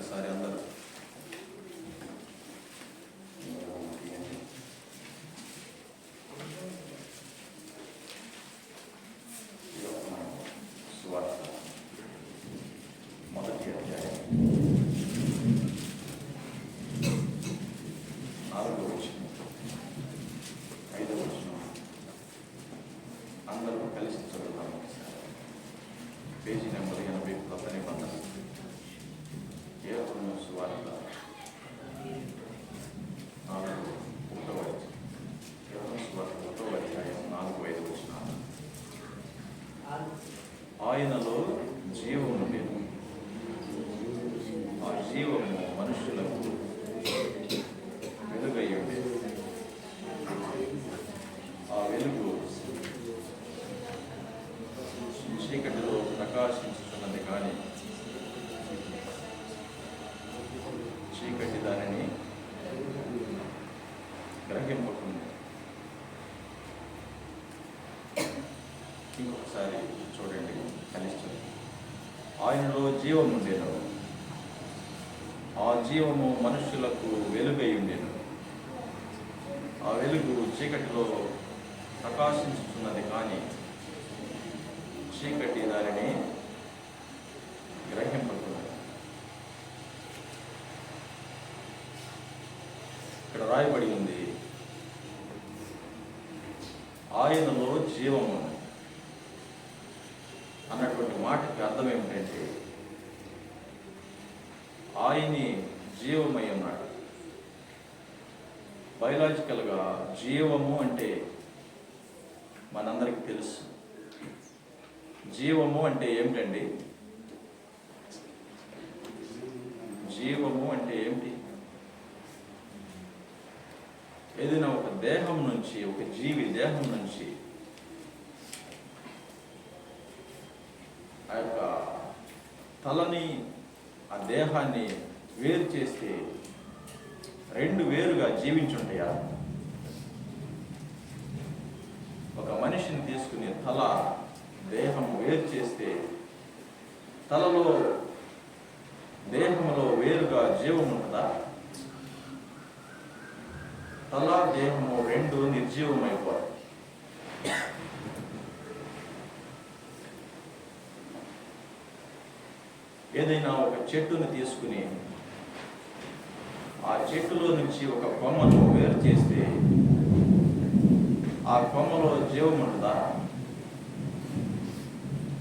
ఒకసారి అందరూ సువార్త మొదటి అధ్యాయం 4వ వచనం 5వ వచనం అందరూ కలిసి చదువుతాము. పేజీ నెంబర్ 80 కొత్త నిబంధన యోహాను సువార్త 4వ అధ్యాయం 4-5 వచనాలు. ఆయనలో జీవం ఉండేది, ఆ జీవము మనుషులకు వెలుగై ఉండేది. ఆ వెలుగు చీకటిలో ప్రకాశించుతున్నది కానీ చీకటి దానిని గ్రహింపకుంది. ఇంకొకసారి చూడండి, కలిసి ఆయనలో జీవం ఉండేను, ఆ జీవము మనుషులకు వెలుగై ఉండేను. ఆ వెలుగు చీకటిలో ప్రకాశించుతున్నది కానీ చీకటి దానిని గ్రహింపకున్నది. ఇక్కడ రాయబడి ఉంది, ఆయనలో జీవము అన్నటువంటి మాటకి అర్థం ఏమిటంటే ఆయన్ని జీవమై ఉన్నాడు. బయలాజికల్గా జీవము అంటే మనందరికీ తెలుసు. జీవము అంటే ఏమిటండి? జీవము అంటే ఏమిటి? ఏదైనా ఒక దేహం నుంచి, ఒక జీవి దేహం నుంచి ఆ యొక్క తలని, ఆ దేహాన్ని వేరు చేస్తే రెండు వేరుగా జీవించుంటాయా? ఒక మనిషిని తీసుకుని తల, దేహం వేరు చేస్తే తలలో, దేహంలో వేరుగా జీవం ఉంటుందా? తల, దేహము రెండు నిర్జీవమైపోతాయి. ఏదైనా ఒక చెట్టును తీసుకుని ఆ చెట్టులో నుంచి ఒక కొమ్మను వేరు చేస్తే ఆ కొమ్మలో జీవం ఉంటుందా?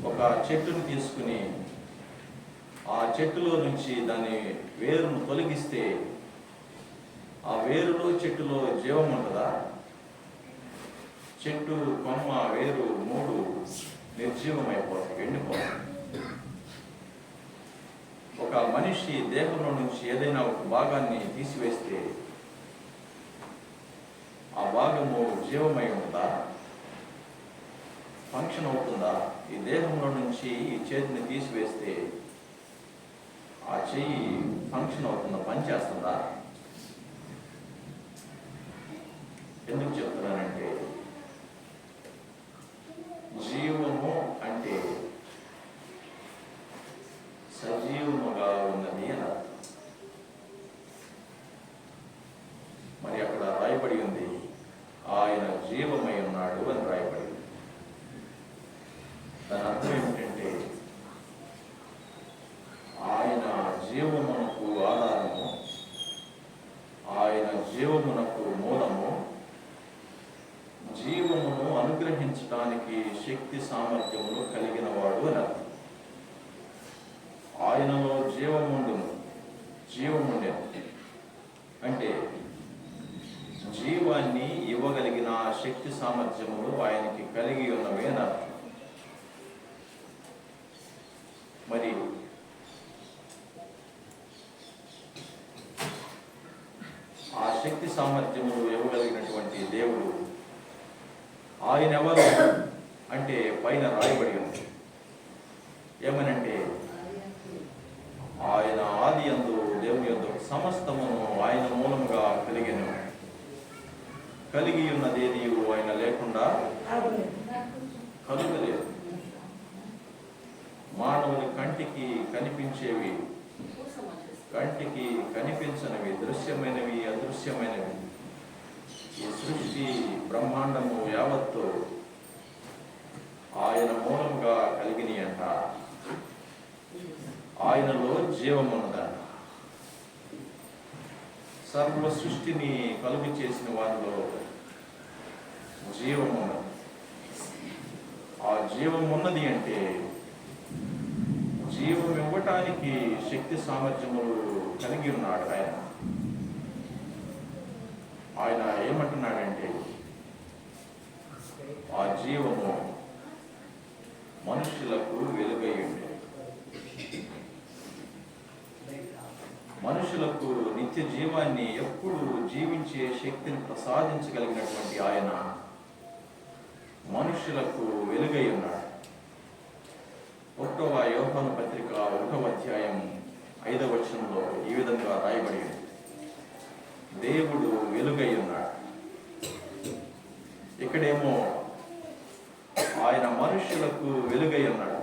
ఒక చెట్టును తీసుకుని ఆ చెట్టులో నుంచి దాని వేరును తొలగిస్తే ఆ వేరులో, చెట్టులో జీవం ఉంటుందా? చెట్టు, కొమ్మ, వేరు మూడు నిర్జీవమైపోతాయి, ఎండిపోతాయి. ఒక మనిషి దేహంలో నుంచి ఏదైనా ఒక భాగాన్ని తీసివేస్తే ఆ భాగము జీవమై ఉంటుందా? ఫంక్షన్ అవుతుందా? ఈ దేహంలో నుంచి ఈ చేతిని తీసివేస్తే ఆ చెయ్యి ఫంక్షన్ అవుతుందా? పనిచేస్తుందా? ఎందుకు చెప్తున్నానంటే జీవము అంటే సజీవముగా ఉన్నది అని అర్థం. మరి అక్కడ రాయబడి ఉంది, ఆయన జీవమై ఉన్నాడు అని రాయబడి ఉంది. దాని అర్థం ఏమిటంటే ఆయన జీవమునకు ఆధారము, ఆయన జీవమునకు మూలము, జీవమును అనుగ్రహించడానికి శక్తి సామర్థ్యమును కలిగిన వాడు అని అర్థం. ఆయనలో జీవముండును, జీవముండెను అంటే జీవాన్ని ఇవ్వగలిగిన శక్తి సామర్థ్యములు ఆయనకి కలిగి ఉన్నవి అని అర్థం. మరి ఆ శక్తి సామర్థ్యములు ఇవ్వగలిగినటువంటి దేవుడు ఆయన ఎవరు అంటే పైన రాయబడి ఉంది. ఏమనంటే ఆయన ఆది యందు దేవుని యందు సమస్తమును ఆయన మూలముగా కలిగి ఉన్నదేది ఆయన లేకుండా కలుగలేదు. మానవుని కంటికి కనిపించేవి కంటికి కనిపించనివి, దృశ్యమైనవి, అదృశ్యమైనవి, ఈ సృష్టి బ్రహ్మాండము యావత్తు ఆయన మూలముగా కలిగిన అంట. ఆయనలో జీవమున్నదంట. సర్వ సృష్టిని కలుగు చేసిన వారిలో జీవమున్నది. ఆ జీవమున్నది అంటే జీవం ఇవ్వటానికి శక్తి సామర్థ్యములు కలిగి ఉన్నాడు ఆయన. ఆయన ఏమంటున్నాడంటే ఆ జీవము మనుషులకు వెలుగై ఉంది. మనుషులకు నిత్య జీవాన్ని ఎప్పుడు జీవించే శక్తిని ప్రసాదించగలిగినటువంటి ఆయన మనుషులకు వెలుగై ఉన్నాడు. 1వ యోహాను పత్రిక 1వ అధ్యాయం 5వ వచనంలో ఈ విధంగా రాయబడి ఉంది, దేవుడు వెలుగై ఉన్నాడు. ఇక్కడేమో ఆయన మనుషులకు వెలుగై ఉన్నాడు.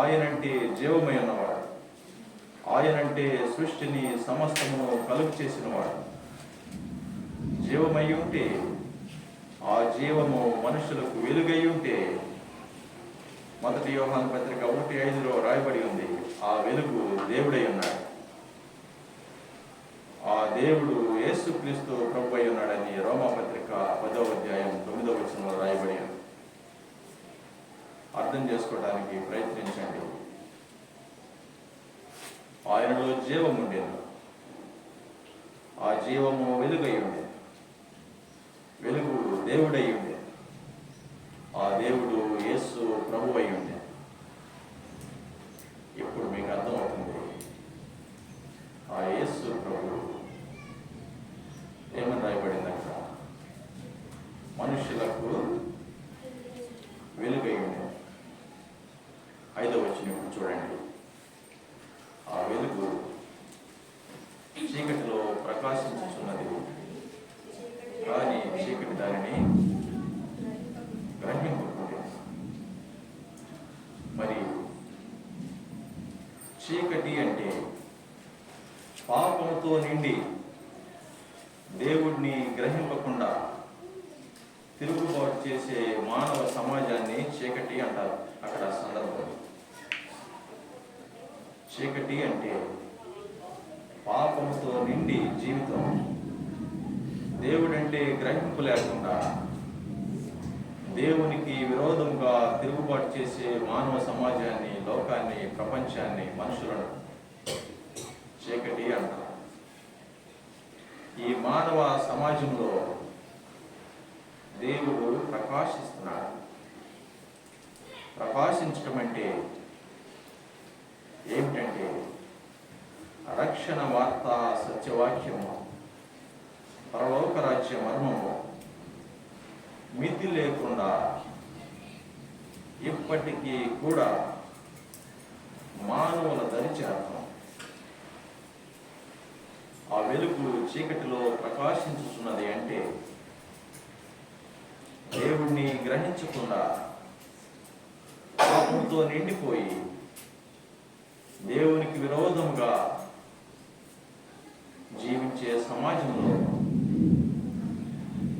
ఆయనంటే జీవమై ఉన్నవాడు. ఆయనంటే సృష్టిని సమస్తమును కలుగు చేసినవాడు. జీవమై ఉంటే, ఆ జీవము మనుషులకు వెలుగై ఉంటే 1 యోహాను పత్రిక 1:5లో రాయబడి ఉంది, ఆ వెలుగు దేవుడై ఉన్నాడు. ఆ దేవుడు యేసుక్రీస్తు ప్రభు అయి ఉన్నాడని రోమాపత్రిక 10వ అధ్యాయం 9వ వచనంలో రాయబడి ఉంది. అర్థం చేసుకోవడానికి ప్రయత్నించండి. ఆయనలో జీవం ఉండేది. ఆ జీవము వెలుగై ఉండేది. వెలుగు దేవుడై ఉండేది. ఆ దేవుడు యేసు ప్రభు అయి ఉండేది. ఇప్పుడు మీకు అర్థమవుతుంది ఆ యేసు ప్రభు ఏమని రాయబడింది అక్కడ, మనుషులకు వెలుగై ఉండేది. 5వ వచనం చూడండి. ఆ వెలుగు చీకటిలో ప్రకాశించుచున్నది, కానీ చీకటి దానిని గ్రహింపకుంది. మరి చీకటి అంటే పాపంతో నిండి దేవుడిని గ్రహింపకుండా తిరుగుబాటు చేసే మానవ సమాజాన్ని చీకటి అంటారు. అక్కడ సందర్భం చీకటి అంటే పాపంతో నిండి జీవితం, దేవుడంటే గ్రహింపు లేకుండా దేవునికి విరోధంగా తిరుగుబాటు చేసే మానవ సమాజాన్ని, లోకాన్ని, ప్రపంచాన్ని, మనుషులను చీకటి అంటారు. ఈ మానవ సమాజంలో దేవుడు ప్రకాశిస్తున్నాడు. ప్రకాశించటం అంటే ఏమిటంటే రక్షణ వార్త, సత్యవాక్యము, పరలోక రాజ్య మర్మము మితి లేకుండా ఇప్పటికీ కూడా మానవుల దరిచేరటం. ఆ వెలుగు చీకటిలో ప్రకాశించుతున్నది అంటే దేవుణ్ణి గ్రహించకుండా పాపంతో నిండిపోయి దేవునికి విరోధంగా జీవించే సమాజంలో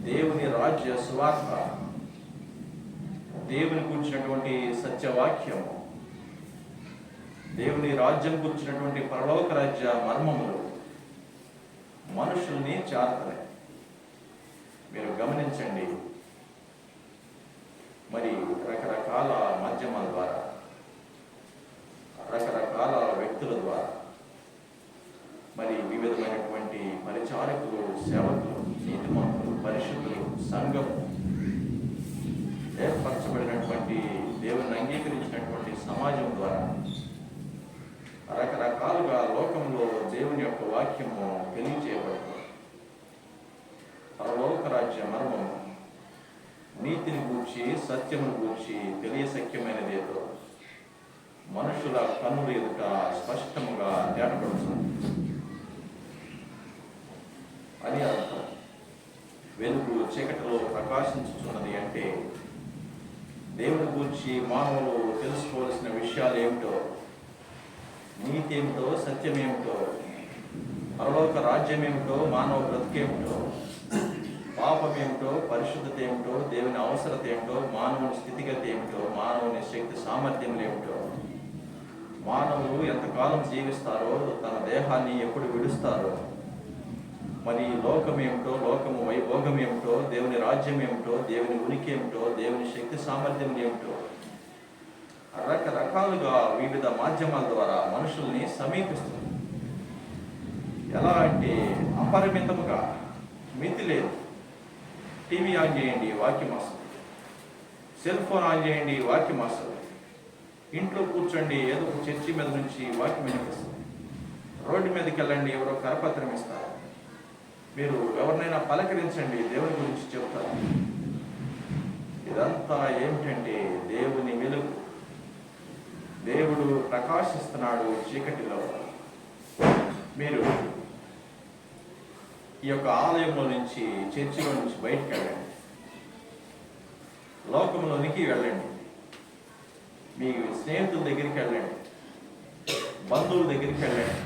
దేవుని రాజ్య సువార్త, దేవుని గురించినటువంటి సత్యవాక్యము, దేవుని రాజ్యం గురించినటువంటి పరలోక రాజ్య మర్మములు మనుషుల్ని చేరతాయి. మీరు గమనించండి. మరి రకరకాల మాధ్యమాల ద్వారా, రకరకాల వ్యక్తుల ద్వారా, మరి వివిధమైనటువంటి పరిచారకులు, సేవకులు, నీతిమంతులు, పరిశుద్ధులు, సంఘం, ఏర్పరచబడినటువంటి దేవుని అంగీకరించినటువంటి సమాజం ద్వారా రకరకాలుగా లోకంలో దేవుని యొక్క వాక్యము తెలియజేయబడుతుంది. పరలోక రాజ్య మర్మము, నీతిని గూర్చి, సత్యమును గూర్చి తెలియశక్యమైనదేదో మనుషుల కన్నుల ఎదుట స్పష్టముగా తేటపడుతుంది అని అర్థం. వెలుగు చీకటిలో ప్రకాశించుతున్నది అంటే దేవుని గురించి మానవులు తెలుసుకోవాల్సిన విషయాలు ఏమిటో నీతి ఏమిటో, సత్యమేమిటో, పరలోక రాజ్యమేమిటో, మానవ బ్రతికేమిటో, పాపమేమిటో, పరిశుద్ధత ఏమిటో, దేవుని అవసరత ఏమిటో, మానవుని స్థితిగతి ఏమిటో, మానవుని శక్తి సామర్థ్యం ఏమిటో, మానవులు ఎంతకాలం జీవిస్తారో, తన దేహాన్ని ఎప్పుడు విడుస్తారో, మరి లోకం ఏమిటో, లోకము వైభోగం ఏమిటో, దేవుని రాజ్యం ఏమిటో, దేవుని ఉనికి ఏమిటో, దేవుని శక్తి సామర్థ్యం ఏమిటో, రకరకాలుగా వివిధ మాధ్యమాల ద్వారా మనుషుల్ని సమీపిస్తుంది. ఎలా అంటే అపరిమితముగా, మితి లేదు. టీవీ ఆన్ చేయండి, వాక్యం వస్తుంది. సెల్ ఫోన్ ఆన్ చేయండి, వాక్యం వస్తుంది. ఇంట్లో కూర్చోండి, ఏదో ఒక చర్చి మీద నుంచి వాక్యం వినిపిస్తుంది. రోడ్డు మీదకి వెళ్ళండి, ఎవరో కరపత్రం ఇస్తారు. మీరు ఎవరినైనా పలకరించండి, దేవుని గురించి చెప్తారు. ఇదంతా ఏమిటంటే దేవుని వెలుగు. దేవుడు ప్రకాశిస్తున్నాడు చీకటిలో. మీరు ఈ యొక్క ఆలయంలో నుంచి, చర్చిలో నుంచి బయటికి వెళ్ళండి, లోకంలోనికి వెళ్ళండి, మీ స్నేహితుల దగ్గరికి వెళ్ళండి, బంధువుల దగ్గరికి వెళ్ళండి,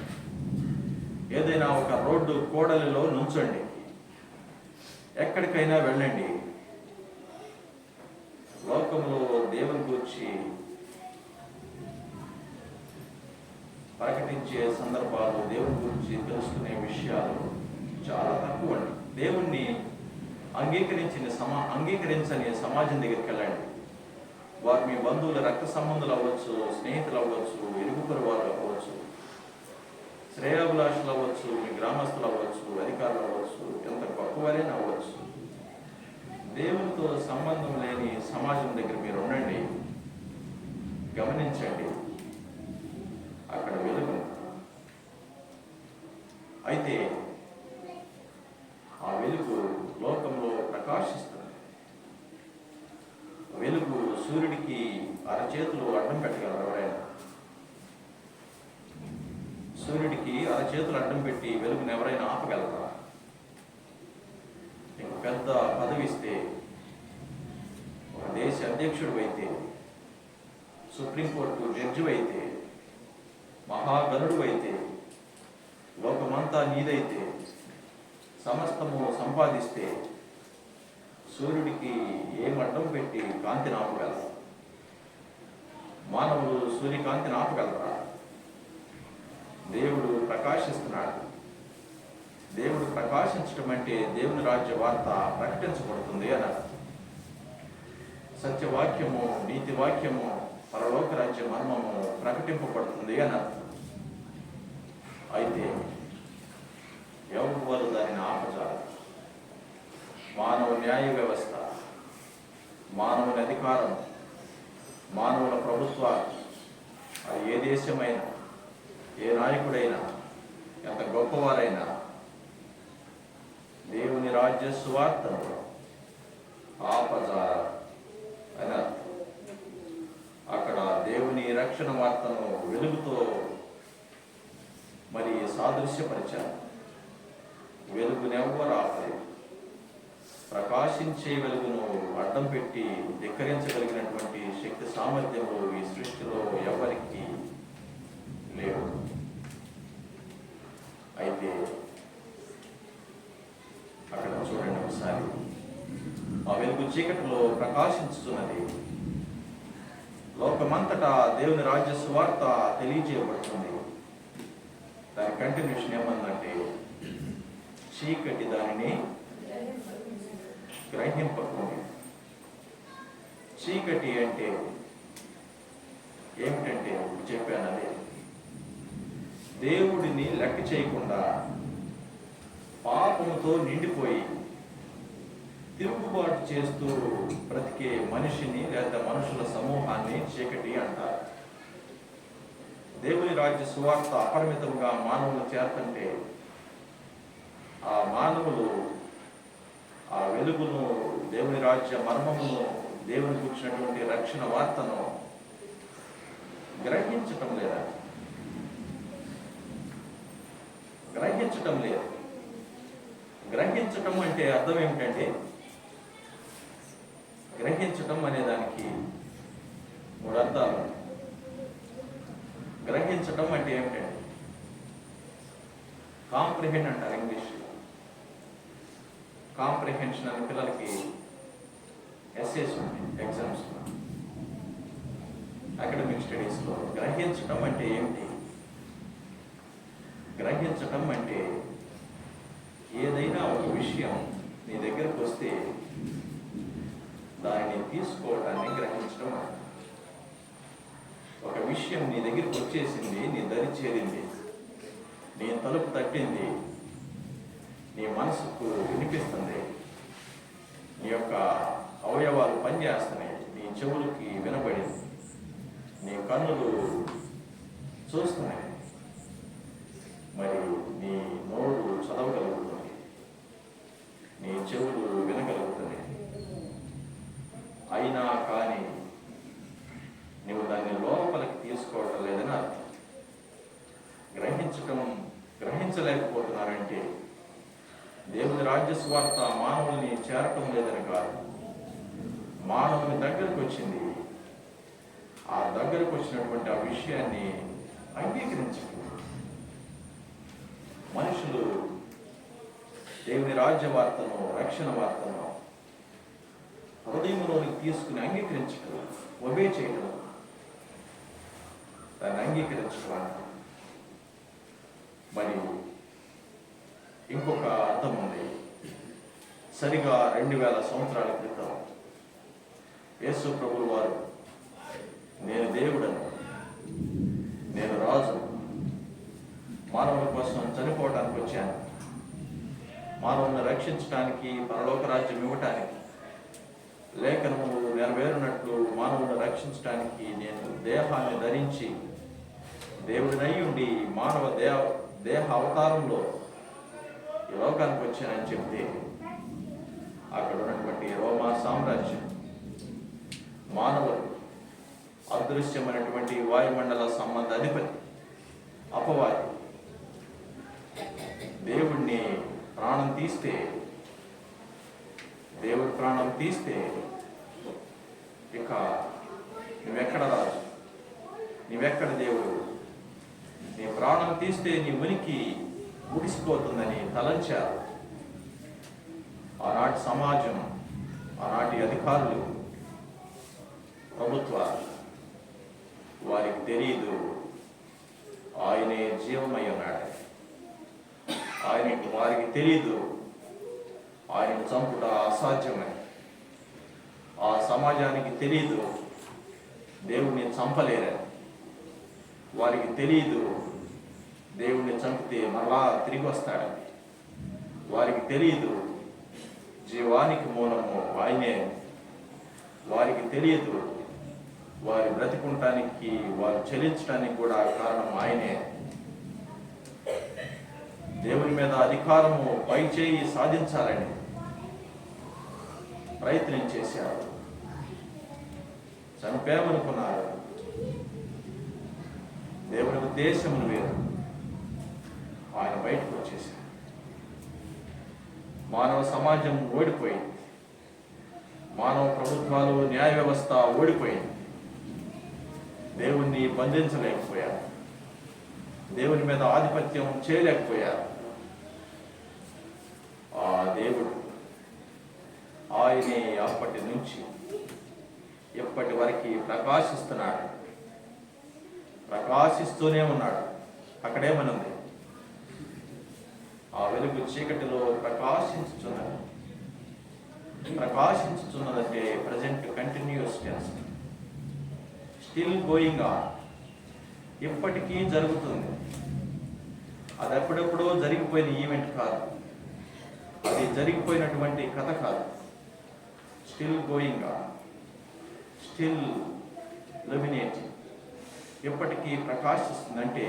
ఏదైనా ఒక రోడ్డు కూడలిలో నుంచండి, ఎక్కడికైనా వెళ్ళండి. లోకంలో దేవుని గురించి ప్రకటించే సందర్భాలు, దేవుని గురించి తెలుసుకునే విషయాలు చాలా తక్కువ అండి. దేవుణ్ణి అంగీకరించని సమాజం దగ్గరికి వెళ్ళండి. వారు మీ బంధువుల, రక్త సంబంధులు అవ్వచ్చు, స్నేహితులు అవ్వచ్చు, ఇరుగు పొరుగు వారు అవ్వచ్చు, శ్రేయాభిలాషులు అవ్వచ్చు, మీ గ్రామస్తులు అవ్వచ్చు, అధికారులు అవ్వచ్చు, ఎంత గొప్పవారైనా అవ్వచ్చు. దేవునితో సంబంధం లేని సమాజం దగ్గర మీరు ఉండండి, గమనించండి, అక్కడ వెలుగు. అయితే ఆ వెలుగు లోకంలో ప్రకాశిస్తుంది. వెలుగు సూర్యుడికి అరచేతులు అడ్డం పెట్టగలరు ఎవరైనా? సూర్యుడికి అరచేతులు అడ్డం పెట్టి వెలుగును ఎవరైనా ఆపగలరా? పెద్ద పదవి ఇస్తే, ఒక దేశ అధ్యక్షుడు అయితే, సుప్రీంకోర్టు జడ్జి అయితే, మహాగణుడు అయితే, లోకమంతా నీదైతే, సమస్తము సంపాదిస్తే, సూర్యుడికి ఏమడ్డం పెట్టి కాంతిని ఆపగలరా? మానవులు సూర్యకాంతిని ఆపగలరా? దేవుడు ప్రకాశిస్తున్నాడు. దేవుడు ప్రకాశించడం అంటే దేవుని రాజ్య వార్త ప్రకటించబడుతుంది అన్నారు. సత్యవాక్యము, నీతి వాక్యము, పరలోక రాజ్య మర్మము ప్రకటింపబడుతుంది అన్నారు. అయితే ఎవరు దానిని ఆపజారు? మానవ న్యాయ వ్యవస్థ, మానవుని అధికారం, మానవుల ప్రభుత్వాలు, అది ఏ దేశమైనా, ఏ నాయకుడైనా, ఎంత గొప్పవారైనా, దేవుని రాజ్య సువార్తను ఆపజారు అని అర్థం. అక్కడ దేవుని రక్షణ వార్తను వెలుగుతో మరి సాదృశ్యపరిచారు. వెలుగునెవ్వరు ఆపలేదు. ప్రకాశించే వెలుగును అడ్డం పెట్టి ధిక్కరించగలిగినటువంటి శక్తి సామర్థ్యంలో ఈ సృష్టిలో ఎవరికి లేవు. అయితే అక్కడ చూడండి ఒకసారి, ఆ వెలుగు చీకటిలో ప్రకాశించుతున్నది. లోకమంతటా దేవుని రాజ్య సువార్త తెలియజేయబడుతుంది. దాని కంటిన్యూషన్ ఏమందంటే, చీకటి దానిని గ్రహింపకుంది. చీకటి అంటే ఏమిటంటే చెప్పాను, అదే దేవుడిని లెక్క చేయకుండా పాపముతో నిండిపోయి తిరుగుబాటు చేస్తూ బ్రతికే మనిషిని లేదా మనుషుల సమూహాన్ని చీకటి అంటారు. దేవుని రాజ్య సువార్త అపరిమితంగా మానవులు చేరుతుంటే ఆ మానవులు ఆ వెలుగును, దేవుని రాజ్య మర్మమును, దేవుని కూర్చున్నటువంటి రక్షణ వార్తను గ్రహించటం లేదా? గ్రహించటం లేదు. గ్రహించటం అంటే అర్థం ఏమిటంటే, గ్రహించటం అనే దానికి మూడు అర్థాలు. గ్రహించటం అంటే ఏమిటండి? కాంప్రిహెండ్ అంటారు ఇంగ్లీష్లో. కాంప్రిహెన్షన్ అనే పిల్లలకి ఎస్ఏస్ ఉంటాయి ఎగ్జామ్స్లో, అకాడమిక్ స్టడీస్లో. గ్రహించటం అంటే ఏమిటి? గ్రహించటం అంటే ఏదైనా ఒక విషయం నీ దగ్గరకు వస్తే దానిని తీసుకోవటాన్ని గ్రహించడం అంటారు. ఒక విషయం నీ దగ్గరికి వచ్చేసింది, నీ దరి చేరింది, నీ తలుపు తట్టింది, నీ మనసుకు వినిపిస్తుంది, నీ యొక్క అవయవాలు పనిచేస్తున్నాయి, నీ చెవులకి వినబడింది, నీ కన్నులు చూస్తున్నాయి, మరి నీ నోరు చదవగలుగుతుంది, నీ చెవులు వినగలుగుతున్నాయి. అయినా కానీ నువ్వు దాన్ని లోపలికి తీసుకోవటం లేదని అర్థం. గ్రహించలేకపోతున్నారంటే దేవుని రాజ్య స్వార్థ మానవుల్ని చేరటం లేదని కాదు. మానవుని దగ్గరకు వచ్చింది, ఆ దగ్గరకు వచ్చినటువంటి ఆ విషయాన్ని అంగీకరించలేదు. మనుషులు దేవుని రాజ్య వార్తను, రక్షణ వార్తను హృదయంలోనికి తీసుకుని అంగీకరించడం, ఒబే చేయడం, దాన్ని అంగీకరించడం. మరియు ఇంకొక అర్థం ఉంది. సరిగా 2000 సంవత్సరాల క్రితం యేసు ప్రభువు వారు, నేను దేవుడను, నేను రాజు, మానవుల కోసం చనిపోవడానికి వచ్చాను, మానవులను రక్షించడానికి, పరలోక రాజ్యం ఇవ్వటానికి, లేఖనములు నెరవేరునట్లు మానవులను రక్షించడానికి నేను దేహాన్ని ధరించి దేవుడినై ఉండి మానవ దేహ అవతారంలో ఈ లోకానికి వచ్చానని చెప్తే, అక్కడ ఉన్నటువంటి రోమా సామ్రాజ్యం, మానవులు, అదృశ్యమైనటువంటి వాయుమండల సంబంధ అధిపతి అపవాది దేవుడిని ప్రాణం తీస్తే, దేవుడి ప్రాణం తీస్తే ఇక నువ్వెక్కడ రాజు, నువ్వెక్కడ దేవుడు, నీ ప్రాణం తీస్తే నీ ఉనికి ముగిసిపోతుందని తలంచారు. ఆనాటి సమాజం, ఆనాటి అధికారులు, ప్రభుత్వాలు, వారికి తెలియదు ఆయనే జీవమై ఉన్నాడు. వారికి తెలియదు ఆయన చంపుట అసాధ్యమని. ఆ సమాజానికి తెలియదు దేవుణ్ణి చంపలేరని. వారికి తెలియదు దేవుణ్ణి చంపితే మరలా తిరిగి వస్తాడని. వారికి తెలియదు జీవానికి మూలము ఆయనే. వారికి తెలియదు వారి బ్రతికుంటానికి, వారు చెల్లించడానికి కూడా కారణం ఆయనే. దేవుని మీద అధికారము పై చేయి సాధించాలని ప్రయత్నం చేశారు, చంపేమనుకున్నారు. దేవుని ఉద్దేశములు వేరు. ఆయన బయటకు వచ్చేసారు. మానవ సమాజం ఓడిపోయింది, మానవ ప్రభుత్వాలు, న్యాయ వ్యవస్థ ఓడిపోయింది. దేవుణ్ణి బంధించలేకపోయారు, దేవుని మీద ఆధిపత్యం చేయలేకపోయారు. ఆ దేవుడు ఆయనే అప్పటి నుంచి ఎప్పటి వరకు ప్రకాశిస్తున్నాడు, ప్రకాశిస్తూనే ఉన్నాడు. అక్కడేమనుంది? ఆ వెలుగు చీకటిలో ప్రకాశించుచున్నది. ప్రకాశించుచున్నదంటే present continuous tense, still going on, ఇప్పటికీ జరుగుతుంది. అది ఎప్పుడెప్పుడో జరిగిపోయిన ఈవెంట్ కాదు, అది జరిగిపోయినటువంటి కథ కాదు. స్టిల్ గోయింగ్ ఆన్, స్టిల్ లెమినేటింగ్, ఇప్పటికీ ప్రకాశిస్తుందంటే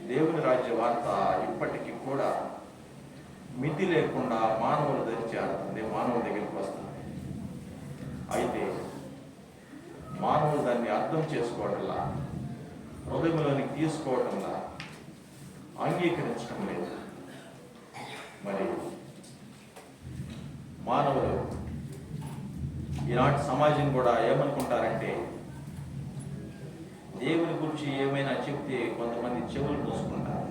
దేవుని రాజ్య వార్త ఇప్పటికీ కూడా మితి లేకుండా మానవుల దగ్గర చేరుతుంది, మానవుల దగ్గరికి వస్తుంది. అయితే మానవులు దాన్ని అర్థం చేసుకోవడంలా, హృదయంలోనికి తీసుకోవడంలా, అంగీకరించడం లేదు. మరి మానవులు, ఈనాటి సమాజం కూడా ఏమనుకుంటారంటే దేవుని గురించి ఏమైనా చెప్తే కొంతమంది చెవులు మూసుకుంటారు.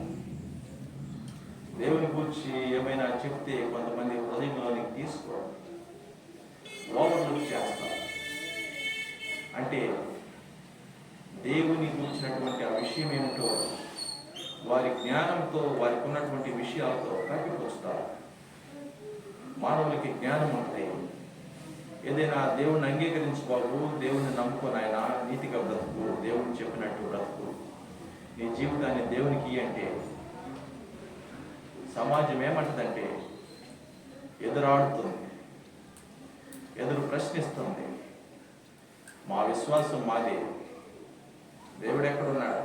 దేవుని గురించి ఏమైనా చెప్తే కొంతమంది హృదయంలోనికి తీసుకోరు, ఓవర్లుక్ చేస్తారు. అంటే దేవుని గురించినటువంటి ఆ విషయం ఏమిటో వారి జ్ఞానంతో, వారికి ఉన్నటువంటి విషయాలతో కప్పిపుచ్చుతారు. మానవులకి జ్ఞానం ఉంటుంది. ఏదైనా దేవుణ్ణి అంగీకరించు బాబు, దేవుణ్ణి నమ్ముకొని ఆయన నీతిగా బ్రతుకు, దేవుని చెప్పినట్టు బ్రతుకు, నీ జీవితాన్ని దేవునికి అంటే సమాజం ఏమంటదంటే ఎదురాడుతుంది, ఎదురు ప్రశ్నిస్తుంది. మా విశ్వాసం మాదే, దేవుడు ఎక్కడున్నాడు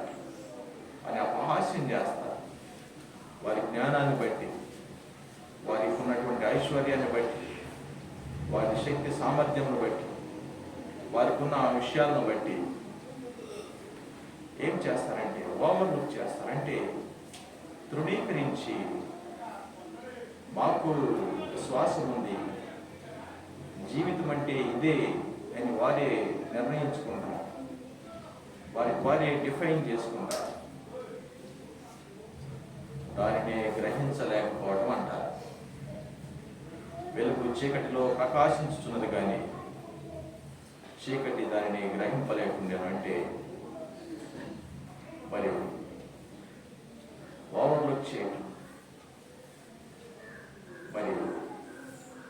అని అపహాస్యం చేస్తారు. వారి జ్ఞానాన్ని బట్టి, వారికి ఉన్నటువంటి ఐశ్వర్యాన్ని బట్టి, వారి శక్తి సామర్థ్యమును బట్టి, వారికి ఉన్న ఆ విషయాలను బట్టి ఏం చేస్తారంటే ఓవర్లుక్ చేస్తారంటే తృణీకరించి, మాకు విశ్వాసం ఉంది, జీవితం అంటే ఇదే అని వారే నిర్ణయించుకుంటారు, వారే డిఫైన్ చేసుకుంటారు. దానిని గ్రహించలేకపోవడం అంటారు. వెలుగు చీకటిలో ప్రకాశించుతున్నది కానీ చీకటి దానిని గ్రహింపలేకుండాను. అంటే మరి ఓవర్లుక్ చేయడం, మరి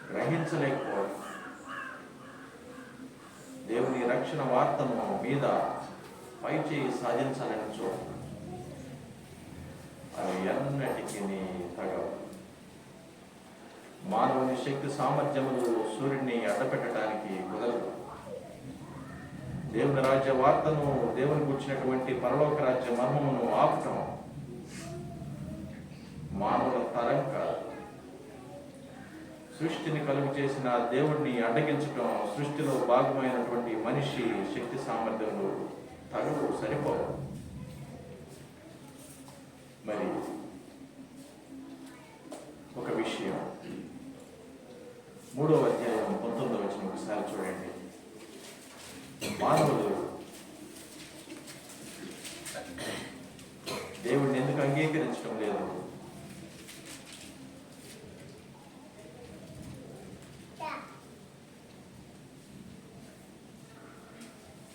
గ్రహించలేకపోవడం, దేవుని రక్షణ వార్తను మీద పై చేయి సాధించాలని చూడటం, అవి ఎన్నటికీ తగవు. మానవుని శక్తి సామర్థ్యములు సూర్యుడిని అడ్డపెట్టడానికి కుదరదు. దేవుని రాజ్య వార్తను, దేవుని కూర్చున్నటువంటి పరలోక రాజ్య మర్మమును ఆపటం మానవుల తరం కాదు. సృష్టిని కలుగు చేసిన దేవుణ్ణి అడ్డగించటం, సృష్టిలో భాగమైనటువంటి మనిషి శక్తి సామర్థ్యములు తగవు, సరిపోవు. మరి ఒక విషయం 3వ అధ్యాయం 19వ వచనం ఒకసారి చూడండి. మానవులు దేవుడిని ఎందుకు అంగీకరించడం లేదు?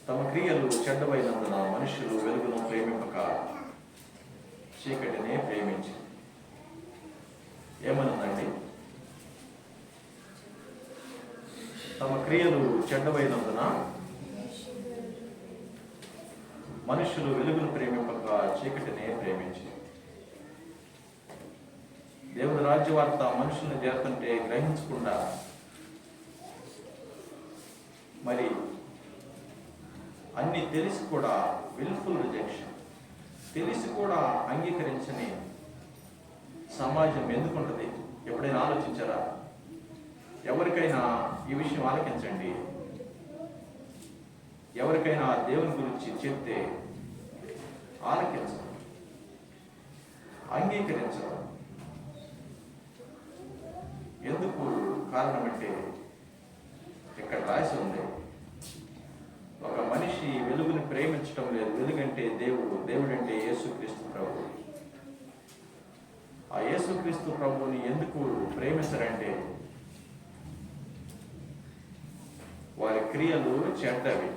తమ క్రియలు చెడ్డమైనందున మనుషులు వెలుగును ప్రేమింపక చీకటినే ప్రేమించి. ఏమనుందండి? తమ క్రియలు చెడ్డమైనందున మనుషులు వెలుగును ప్రేమింపక చీకటినే ప్రేమించి. దేవుని రాజ్యవార్త మనుషుల్ని చేరుతుంటే గ్రహించకుండా, మరి అన్ని తెలిసి కూడా విల్ఫుల్ రిజెక్షన్, తెలిసి కూడా అంగీకరించని సమాజం ఎందుకుంటుంది? ఎప్పుడైనా ఆలోచించారా? ఎవరికైనా ఈ విషయం ఆలకించండి. ఎవరికైనా దేవుని గురించి చెప్తే ఆలకించరు, అంగీకరించరు. ఎందుకు కారణం అంటే ఇక్కడ రాసి ఉంది, ఒక మనిషి వెలుగుని ప్రేమించడం లేదు. వెలుగంటే దేవుడు, దేవుడంటే యేసుక్రీస్తు ప్రభు. ఆ యేసుక్రీస్తు ప్రభుని ఎందుకు ప్రేమించరంటే వారి క్రియలు చెడ్డవి,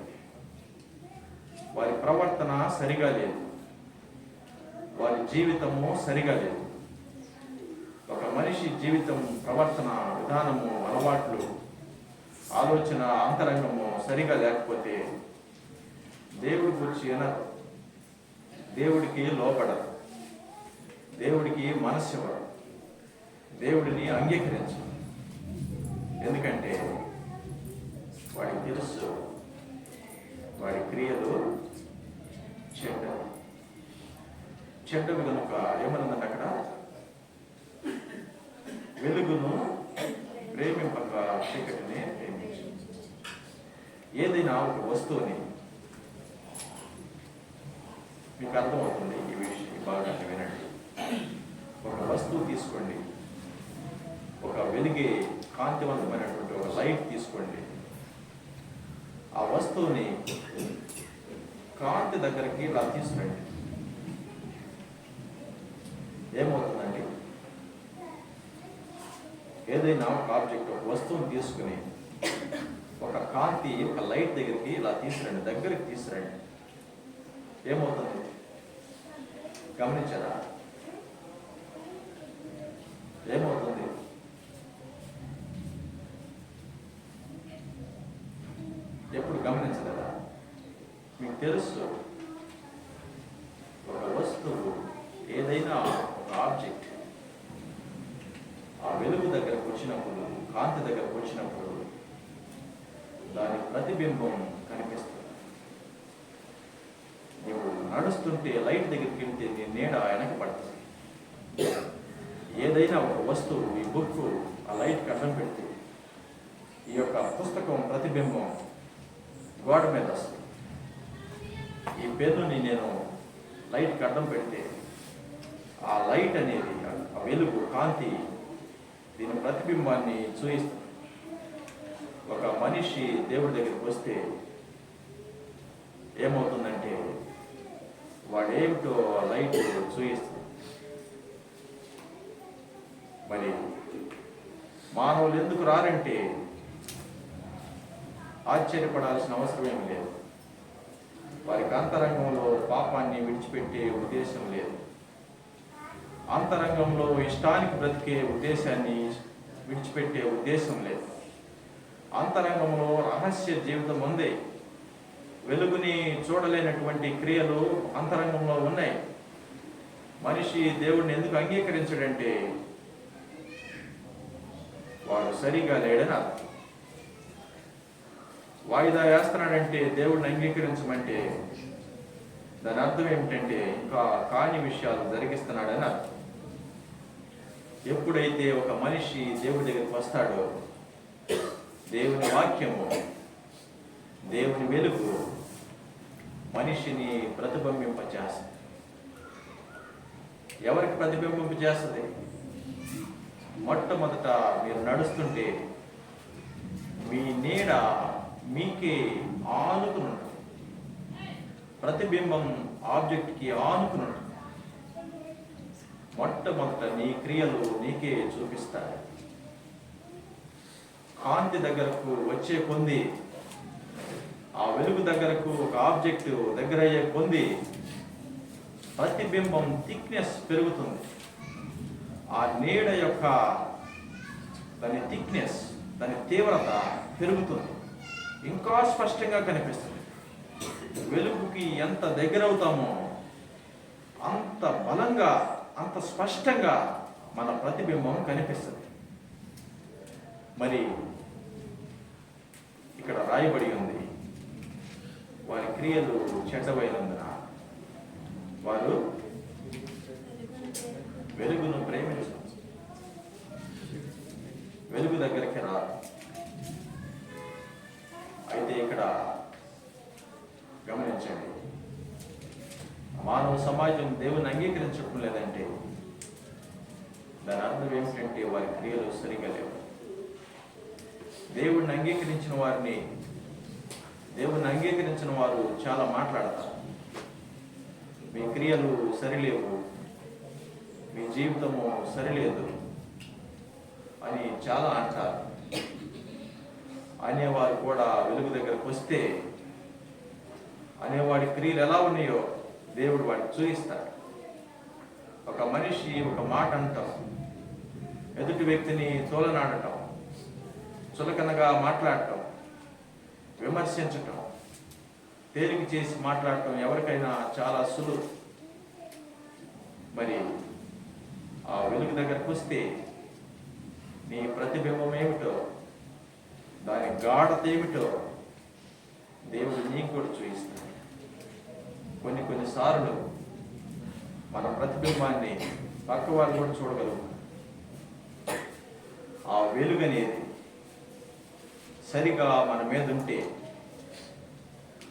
వారి ప్రవర్తన సరిగా లేదు, వారి జీవితము సరిగా లేదు. ఒక మనిషి జీవితం, ప్రవర్తన విధానము, అలవాట్లు, ఆలోచన అంతరంగము సరిగా లేకపోతే దేవుడి గురించి వినరు, దేవుడికి లోపడరు, దేవుడికి మనస్సు ఇవ్వరు, దేవుడిని అంగీకరించరు. ఎందుకంటే వాడికి తెలుసు వాడి క్రియలు చెడ్డవి కనుక ఏమన్నదంటే అక్కడ వెలుగును ప్రేమింపక చీకటిని ప్రేమించు. ఏదైనా ఒక వస్తువుని, మీకు అర్థమవుతుంది ఈ విషయం, బాగా వినండి. ఒక వస్తువు తీసుకోండి, ఒక వెలిగే కాంతివంతమైనటువంటి ఒక లైట్ తీసుకోండి. ఆ వస్తువుని కాంతి దగ్గరికి ఇలా తీసుకురండి. ఏమవుతుందండి? ఏదైనా ఒక ఆబ్జెక్ట్, ఒక వస్తువుని తీసుకుని ఒక కాంతి, ఒక లైట్ దగ్గరికి ఇలా తీసుకురండి, దగ్గరికి తీసుకురండి. ఏమవుతుంది గమనించారా? ఏమవుతుంది? ఎప్పుడు గమనించలేదా? మీకు తెలుసు, ఒక వస్తువు, ఏదైనా ఒక ఆబ్జెక్ట్ ఆ వెలుగు దగ్గరకు వచ్చినప్పుడు, కాంతి దగ్గరకు వచ్చినప్పుడు దాని ప్రతిబింబం కనిపిస్తుంది. నువ్వు నడుస్తుంటే లైట్ దగ్గరికి వెళ్తే నీ నీడ వెనక పడుతుంది. ఏదైనా ఒక వస్తువు, ఈ బుక్ ఆ లైట్కి అడ్డం పెడితే ఈ యొక్క పుస్తకం ప్రతిబింబం గోడ మీద వస్తుంది. ఈ పెన్నుని నేను లైట్కి అడ్డం పెడితే ఆ లైట్ అనేది, ఆ వెలుగు, కాంతి దీని ప్రతిబింబాన్ని చూయిస్తుంది. ఒక మనిషి దేవుడి దగ్గరికి వస్తే ఏమవుతుందంటే వాడేమిటో లైట్ చూయిస్తుంది. మరి మానవులు ఎందుకు రారంటే ఆశ్చర్యపడాల్సిన అవసరం ఏమి లేదు. వారికి అంతరంగంలో పాపాన్ని విడిచిపెట్టే ఉద్దేశం లేదు. అంతరంగంలో ఇష్టానికి బ్రతికే ఉద్దేశాన్ని విడిచిపెట్టే ఉద్దేశం లేదు. అంతరంగంలో రహస్య జీవితం ఉంది. వెలుగుని చూడలేనటువంటి క్రియలు అంతరంగంలో ఉన్నాయి. మనిషి దేవుడిని ఎందుకు అంగీకరించడంటే వాడు సరిగా లేడని అర్థం. వాయిదా వేస్తున్నాడంటే దేవుడిని అంగీకరించమంటే దాని అర్థం ఏమిటంటే ఇంకా కాని విషయాలు జరిగిస్తున్నాడని అర్థం. ఎప్పుడైతే ఒక మనిషి దేవుడి దగ్గరికి వస్తాడో దేవుని వాక్యము, దేవుని వెలుగు మనిషిని ప్రతిబింబింపచేస్తుంది. ఎవరికి ప్రతిబింబింపచేస్తుంది? మొట్టమొదట మీరు నడుస్తుంటే మీ నీడ మీకే ఆనుకుని ఉంటుంది. ప్రతిబింబం ఆబ్జెక్ట్కి ఆనుకుని ఉంటుంది. మొట్టమొదట నీ క్రియలు నీకే చూపిస్తాయి. కాంతి దగ్గరకు వచ్చే కొంది, ఆ వెలుగు దగ్గరకు ఒక ఆబ్జెక్ట్ దగ్గర అయ్యే కొంది ప్రతిబింబం థిక్నెస్ పెరుగుతుంది. ఆ నీడ యొక్క దాని థిక్నెస్, దాని తీవ్రత పెరుగుతుంది. ఇంకా స్పష్టంగా కనిపిస్తుంది. వెలుగుకి ఎంత దగ్గర అవుతామో అంత బలంగా, అంత స్పష్టంగా మన ప్రతిబింబం కనిపిస్తుంది. మరి ఇక్కడ రాయబడి ఉంది, వారి క్రియలు చెడ్డవైనందున వారు వెలుగును ప్రేమించరు, వెలుగు దగ్గరికి రారు. అయితే ఇక్కడ గమనించండి, మానవ సమాజం దేవుని అంగీకరించడం లేదంటే దాని అర్థం ఏమిటంటే వారి క్రియలు సరిగా లేవు. దేవుణ్ణి అంగీకరించిన వారిని, దేవుణ్ణి అంగీకరించిన వారు చాలా మాట్లాడతారు. మీ క్రియలు సరిలేవు, మీ జీవితము సరిలేదు అని చాలా అంటారు. అనేవారు కూడా వెలుగు దగ్గరకు వస్తే అనేవాడి క్రియలు ఎలా ఉన్నాయో దేవుడు వాడికి చూయిస్తాడు. ఒక మనిషి ఒక మాట అంటాం, ఎదుటి వ్యక్తిని తోలనాడటం, చులకనగా మాట్లాడటం, విమర్శించటం, తేలిక చేసి మాట్లాడటం ఎవరికైనా చాలా సులువు. మరి ఆ వెలుగు దగ్గరకు వస్తే నీ ప్రతిబింబం ఏమిటో, దాని గాఢత ఏమిటో దేవుడు నీకు కూడా చూపిస్తాడు. కొన్నిసార్లు మన ప్రతిబింబాన్ని పక్క వాళ్ళు కూడా చూడగలుగుతారు. ఆ వెలుగు అనేది సరిగా మన మీద ఉంటే,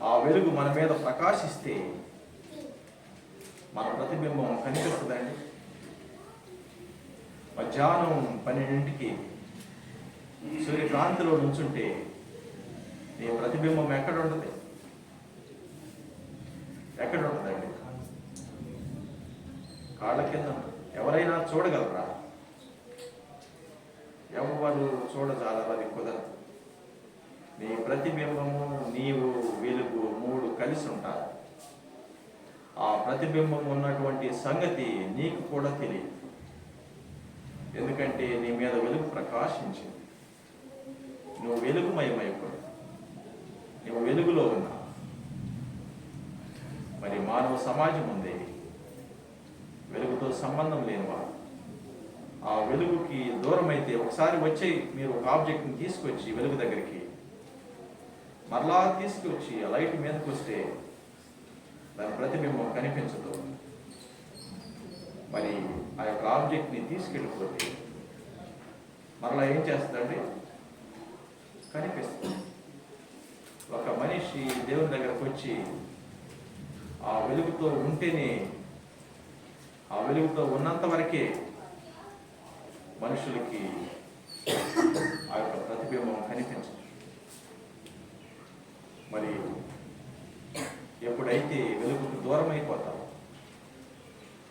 ఆ వెలుగు మన మీద ప్రకాశిస్తే మన ప్రతిబింబం కనిపిస్తుందండి. మధ్యాహ్నం 12ంటికి సూర్యకాంతిలో నుంచుంటే నీ ప్రతిబింబం ఎక్కడ ఉంటుంది? ఎక్కడ ఉంటుందండి? కాళ్ళ కింద. ఎవరైనా చూడగలరా? ఎవరు చూడజాలరు, అది కుదరదు. నీ ప్రతిబింబము, నీవు, వెలుగు మూడు కలిసి ఉంటారు. ఆ ప్రతిబింబం ఉన్నటువంటి సంగతి నీకు కూడా తెలియదు. ఎందుకంటే నీ మీద వెలుగు ప్రకాశించింది. నువ్వు వెలుగుమయమైపోయావు, నువ్వు వెలుగులో ఉన్నావు. మరి మానవ సమాజం ఉంది, వెలుగుతో సంబంధం లేనివాడు. ఆ వెలుగుకి దూరం అయితే ఒకసారి వచ్చి మీరు ఒక ఆబ్జెక్ట్ని తీసుకొచ్చి వెలుగు దగ్గరికి మరలా తీసుకొచ్చి ఆ లైట్ మీదకి వస్తే దాని ప్రతిబింబం కనిపించదు. మరి ఆ యొక్క ఆబ్జెక్ట్ని తీసుకెళ్ళిపోతే మరలా ఏం చేస్తుందండి? కనిపిస్తుంది. ఒక మనిషి దేవుని దగ్గరకు వచ్చి ఆ వెలుగుతో ఉంటేనే, ఆ వెలుగుతో ఉన్నంత వరకే మనుషులకి ఆ యొక్క ప్రతిబింబం కనిపించదు. మరి ఎప్పుడైతే వెలుగుకు దూరం అయిపోతారో,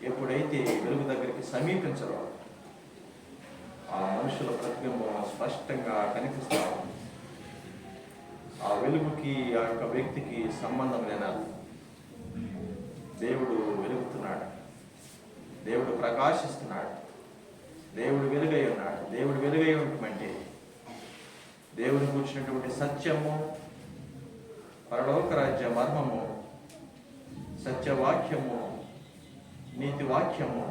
ఎప్పుడైతే వెలుగు దగ్గరికి సమీపించరో, ఆ మనుషుల ప్రతిబింబం స్పష్టంగా కనిపిస్తా ఉంది. ఆ వెలుగుకి ఆ యొక్క వ్యక్తికి సంబంధం లేనాలి. దేవుడు వెలుగుతున్నాడు, దేవుడు ప్రకాశిస్తున్నాడు, దేవుడు వెలుగై ఉన్నాడు. దేవుడు వెలుగై ఉండటమంటే దేవుని కూర్చున్నటువంటి సత్యము, పరలోక రాజ్య మర్మము, సత్యవాక్యము, నీతి వాక్యము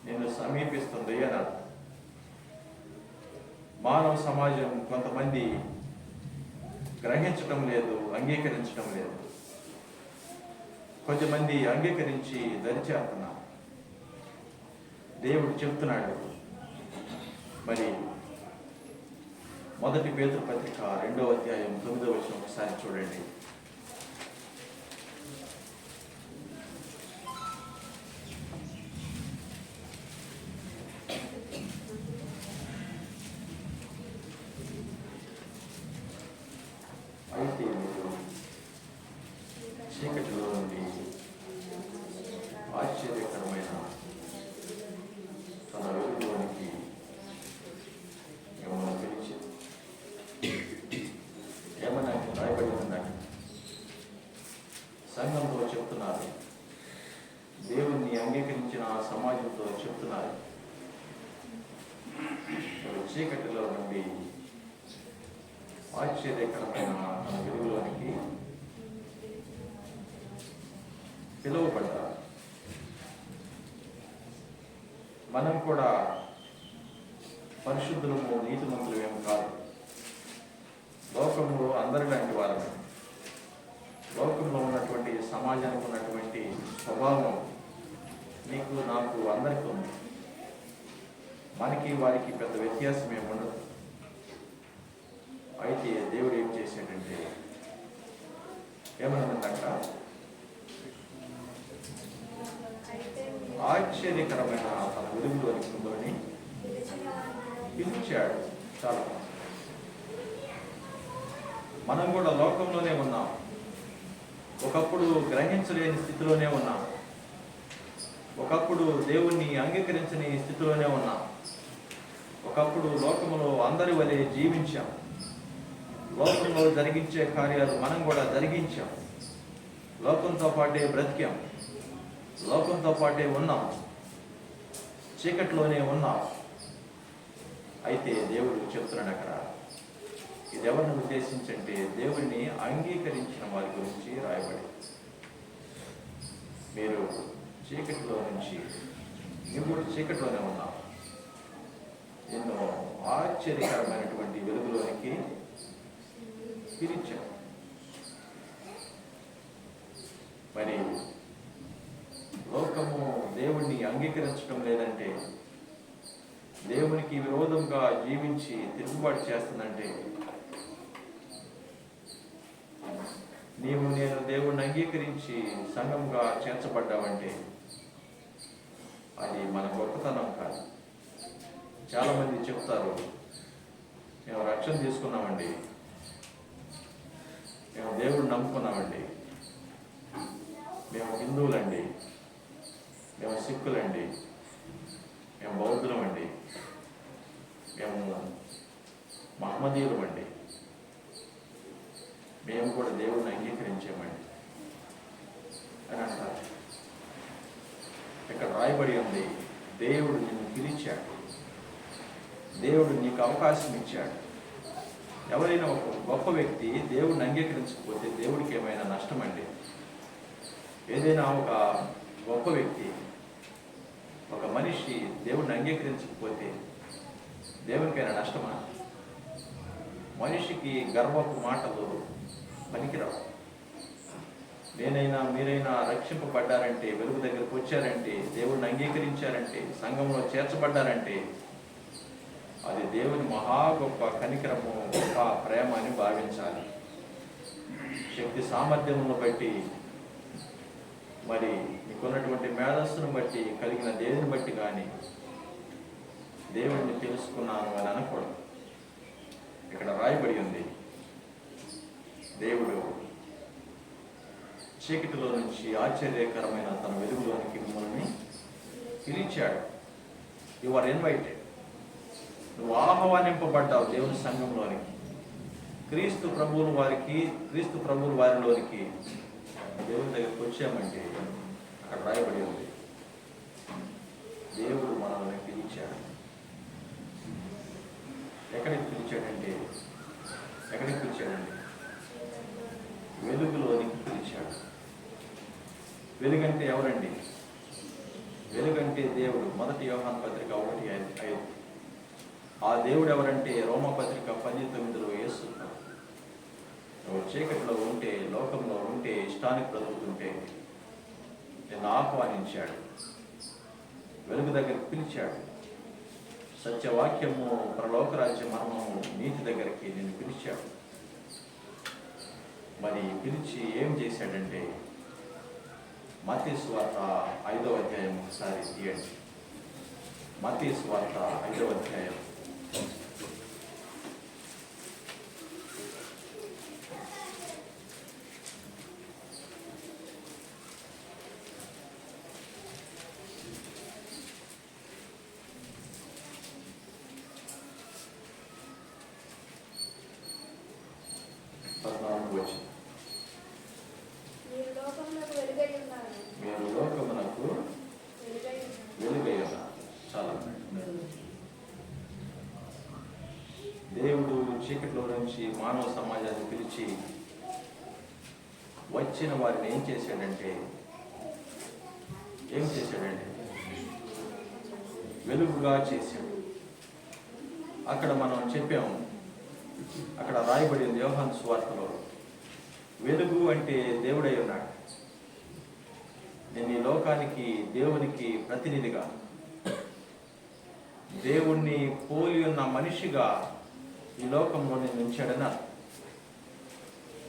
నిన్ను సమీపిస్తుంది అని అర్థం. మానవ సమాజం కొంతమంది గ్రహించటం లేదు, అంగీకరించడం లేదు. కొంతమంది అంగీకరించి దరిచేస్తున్నారు. దేవుడు చెప్తున్నాడు. మరి 1 పేతురు పత్రిక 2వ అధ్యాయం 9వ వచనం ఒకసారి చూడండి. అయితే మీరు చీకటిలో నుండి ఆశ్చర్యకరమైన తన వెలుగులోనికి మిమ్మల్ని పిలిచి ఏమన్నా రాయబడి ఉందండి. సంఘంతో చెప్తున్నారు, దేవుణ్ణి అంగీకరించిన సమాజంతో చెప్తున్నారు. చీకటిలో నుండి ఆశ్చర్యకరమైన తన వెలుగులోనికి పిలువబడ్డారు. మనం కూడా పరిశుద్ధులము, నీతిమంతులు ఏమి కాదు. లోకంలో అందరి లాంటి వారమే. లోకంలో ఉన్నటువంటి సమాజానికి ఉన్నటువంటి స్వభావం నీకు, నాకు, అందరికీ ఉంది. మనకి వారికి పెద్ద వ్యత్యాసం ఏమి ఉండదు. అయితే దేవుడు ఏం చేశాడంటే, ఏమన్నదంట, ఆశ్చర్యకరమైన తన వెలుగులోని మిమ్మల్ని పిలిచాడు. చాలా మనం కూడా లోకంలోనే ఉన్నాం. ఒకప్పుడు గ్రహించలేని స్థితిలోనే ఉన్నాం. ఒకప్పుడు దేవుణ్ణి అంగీకరించని స్థితిలోనే ఉన్నాం. ఒకప్పుడు లోకములో అందరి వలె జీవించాం. లోకంలో జరిగించే కార్యాలు మనం కూడా జరిగించాం. లోకంతో పాటే బ్రతికాం, లోకంతో పాటే ఉన్నాం, చీకటిలోనే ఉన్నాం. అయితే దేవుడు చెప్తున్నాడు అక్కడ, ఇది ఎవరిని ఉద్దేశించంటే దేవుడిని అంగీకరించిన వారి గురించి రాయబడి. మీరు చీకటిలో నుంచి, నువ్వు కూడా చీకటిలోనే ఉన్నావు, ఎన్నో ఆశ్చర్యకరమైనటువంటి వెలుగులోనికి పిలిచావు. మరి లోకము దేవుణ్ణి అంగీకరించడం లేదంటే, దేవునికి విరోధంగా జీవించి తిరుగుబాటు చేస్తుందంటే, నీవు నేను దేవుణ్ణి అంగీకరించి సంఘంగా చేర్చబడ్డావంటే అది మన గొప్పతనం కాదు. చాలామంది చెప్తారు, మేము రక్షణ తీసుకున్నామండి, మేము దేవుడిని నమ్ముకున్నామండి, మేము హిందువులండి, మేము సిక్కులండి, మేము బౌద్ధులమండి, మేము మహమ్మదీయులమండి, మేము కూడా దేవుడిని అంగీకరించామండి అని అంటారు. ఇక్కడ రాయబడి ఉంది, దేవుడు నిన్ను పిలిచాడు, దేవుడు నీకు అవకాశం ఇచ్చాడు. ఎవరైనా ఒక గొప్ప వ్యక్తి దేవుడిని అంగీకరించకపోతే దేవుడికి ఏమైనా నష్టమండి? ఏదైనా ఒక గొప్ప వ్యక్తి, ఒక మనిషి దేవుడిని అంగీకరించకపోతే దేవునికైనా నష్టమా? మనిషికి గర్వపు మాటలు పనికిరావు. నేనైనా మీరైనా రక్షింపబడ్డారంటే, వెలుగు దగ్గరకు వచ్చారంటే, దేవుడిని అంగీకరించారంటే, సంఘంలో చేర్చబడ్డారంటే అది దేవుని మహా గొప్ప కనికరము, గొప్ప ప్రేమ అని భావించాలి. శక్తి సామర్థ్యములను బట్టి, మరి మీకున్నటువంటి మేధస్సును బట్టి, కలిగిన దేవుని బట్టి కానీ దేవుడిని తెలుసుకున్నాను అని అనకూడదు. ఇక్కడ రాయబడి ఉంది, దేవుడు చీకటిలో నుంచి ఆశ్చర్యకరమైన తన వెలుగులోనికి మిమ్మల్ని పిలిచాడు. You are invited. నువ్వు ఆహ్వానింపబడ్డావు దేవుని సంఘంలోనికి, క్రీస్తు ప్రభువుల వారిలోనికి దేవుని దగ్గరికి వచ్చామంటే అక్కడ రాయబడి ఉంది, దేవుడు మనల్ని పిలిచాడు. ఎక్కడికి పిలిచాడండి? వెలుగులోనికి పిలిచాడు. వెలుగంటే ఎవరండి? వెలుగంటే దేవుడు. 1 యోహాను పత్రిక 1:5. ఆ దేవుడు ఎవరంటే రోమపత్రిక 10:9 యేసు. నువ్వు చీకటిలో ఉంటే, లోకంలో ఉంటే, ఇష్టానికి బ్రతుకుతుంటే నిన్ను ఆహ్వానించాడు, వెలుగు దగ్గరికి పిలిచాడు. సత్యవాక్యము, పరలోకరాజ్య మర్మము, నీతి దగ్గరికి నిన్ను పిలిచాడు. మరి పిలిచి ఏం చేశాడంటే, మత్తయి సువార్త 5వ అధ్యాయం ఒకసారి తీయండి. మత్తయి సువార్త 5వ అధ్యాయం. మీరు లోకమునకు వెలుగై ఉన్నారు. చాలా దేవుడు చీకటిలో నుంచి మానవ సమాజాన్ని పిలిచి వచ్చిన వారిని ఏం చేశాడంటే వెలుగుగా చేశాడు. అక్కడ మనం చెప్పాము, అక్కడ రాయబడింది యోహాను సువార్తలో, వెలుగు అంటే దేవుడై ఉన్నాడు. నేను ఈ లోకానికి, దేవునికి ప్రతినిధిగా, దేవుణ్ణి పోలి ఉన్న మనిషిగా ఈ లోకంలో నేను ఉంచాడన.